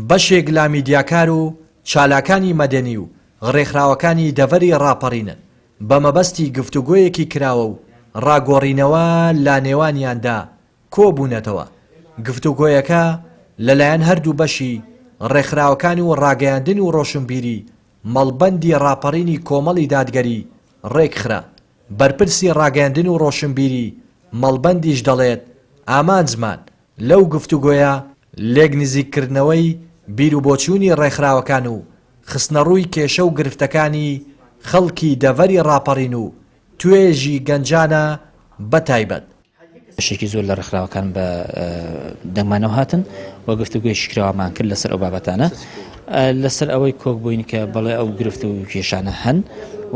بەشێک لا میدیاکار و چالاکانی مەدەنی و ڕێکخراوەکانی دەڤەری ڕاپەڕینن بە مەبەستی گفتوگۆیەکی کراوە و ڕاگۆڕینەوە لا نێوانیاندا کۆبوونەتەوە. گفتوگۆیەکە لەلایەن هەردوو بەشی ڕێکخراوەکانی و ڕاگەیاندن و ڕۆشنبیری مەڵبەندی ڕاپەڕینی کۆمەڵی دادگەری ڕێکخرا. بەرپرسی ڕاگەیاندن و ڕۆشنبیری مەڵبەندیش دەڵێت ئامانجمان لەو گفتوگۆیە لێک نزیککردنەوەی بیر و بۆچوونی ڕێکخراوەکان و خستنەڕووی کێشە و گرفتەکانی خەڵکی دەڤەری ڕاپەڕین و توێژی گەنجانە بەتایبەت. شێکی زۆر لە ڕێکخراوەکان بە دەنگمانەوە هاتن و گفتوگوی شکراوەمان کرد لەسەر ئەو بابەتانە لەسەر ئەوەی کۆک بووین کە بەڵێ ئەو گرفت و کێشانە هەن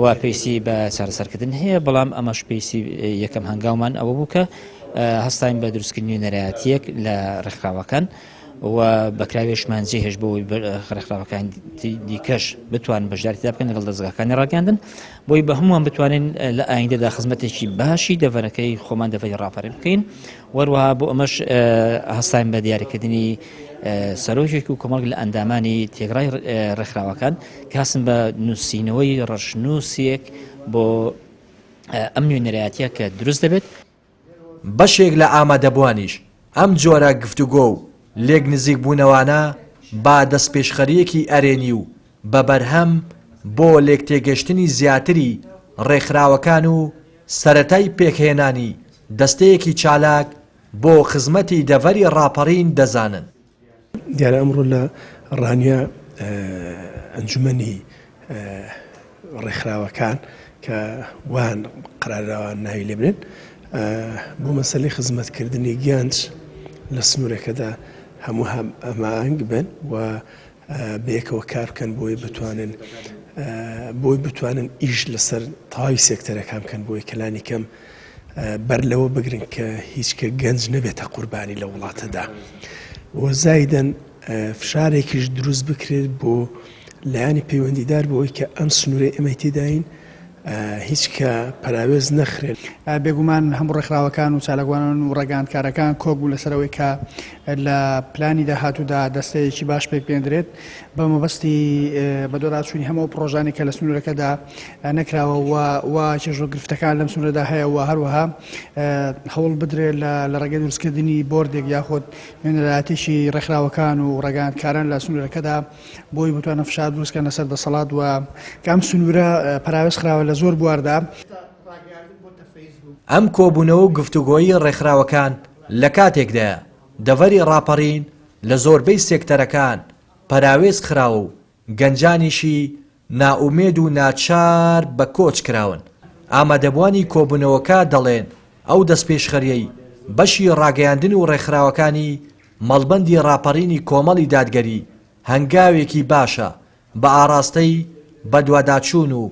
و پێویستی بە چارەسەرکردن هەیە، بەڵام ئەمەش پێویستی یەکەم هەنگاومان ئەوە بوو کە هەستاین بە دروستکردنی نەرایەتیەک لە ڕێکخراوەکان و بەکراوێشمان جێهێش بۆی ڕێکخراوەکان دیکەش بتوانن بەشداریدا بکەن لەگەڵ دەستگاکانی ڕاگەاندن بۆی بە هەمووان بتوانین لە ئایندەدا خزمەتێکی باشی دەڤەرەکەی خۆمان دەڤەری ڕاپەڕین بکەین. وەروەها بۆ ئەمەش هەستاین بە دیاریکردنی سەرۆکێک و کۆمەڵک لە ئەندامانی تێگڕای ڕێکخراوەکان کاسم بە نووسینەوەی ڕەشنووسێک بۆ ئەم نوێنەرایەتیە کە دروست دەبێت. بەشێک لە ئامادەبوانیش ئەم جۆرە گفتوگۆ و لێک نزیک بوونەوانە با دەستپێشخەریەکی ئەرێنی و بە بەرهەم بۆ لێک تێگەشتنی زیاتری ڕێکخراوەکان و سەرەتای پێکهێنانی دەستەیەکی چالاک بۆ خزمەتی دەڤەری ڕاپەڕین دەزانن. دیارە ئەمڕۆ لە ڕانیا ئەنجومەنی ڕێکخراوەکان کە وان قەرارەوە ناوی لێ بنێن بۆ مەسەلەی خزمەتکردنی گیانج لە سنوورەکەدا هەموو ئەمانگ بن و بەیەکەوە کار بکەن بۆی بتوانن ئیش لەسەر تاوی سێکتەرەکان بکەن بۆی کەلانی کەم بەر لەوە بگرن کە هیچ کە گەنج نەبێتە قوربانی لە وڵاتەدا و زایدەن فشارێکیش دروست بکرێت بۆ لایانی پەیوەندیدار بۆی کە ئەم سنوورەی ئەمە تێداین هیچ کە پەراوێز نەخرێت. بێگومان هەموو ڕێکخراوەکان و چالاکوانان و ڕێگاندکارەکان کۆک بوو لەسەرەوەی کە لە پلانی داهاتوودا دەستەیەکی باش پێک پێێنرێت بە مەبەستی بەدۆرهاتچوونی هەموو پرۆژانی کە لە سنوورەکەدا نەکراوە و چێژۆ گرفتەکان لەم سنوورەدا هەیە و هەروەها هەوڵ بدرێت لە ڕێگەی دروستکردنی بۆردێک یاخۆت نوێنەرایەتیشی ڕێکخراوەکان و ڕێگاندکاران لە سنوورەکەدا بۆی بتوانە فشار دروستکەن لەسەر دەسەڵات و کام سنوورە پەراوێز خراوە لە زۆر بواردا. ئەم کۆبوونەوە و گفتوگۆیی ڕێکخراوەکان لە کاتێکدایە دەڤەری ڕاپەڕین لە زۆربەی سێکتەرەکان پەراوێز خراوە و گەنجانیشی نائومێد و ناچار بە کۆچ کراون. ئامادەبوانی کۆبوونەوەکە دەڵێن ئەو دەستپێشخەریەی بەشی ڕاگەیاندن و ڕێکخراوەکانی مەڵبەندی ڕاپەڕینی کۆمەڵی دادگەری هەنگاوێکی باشە بە ئاراستەی بەدواداچوون و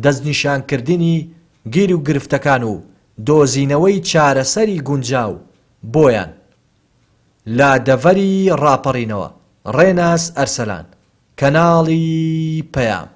دەستنیشانکردنی گیر و گرفتەکان و دۆزینەوەی چارەسەری گونجاو بۆیان. لا دەڤەری ڕاپەڕینەوە ڕێناس ئەرسەلان، کەناڵی پەیام.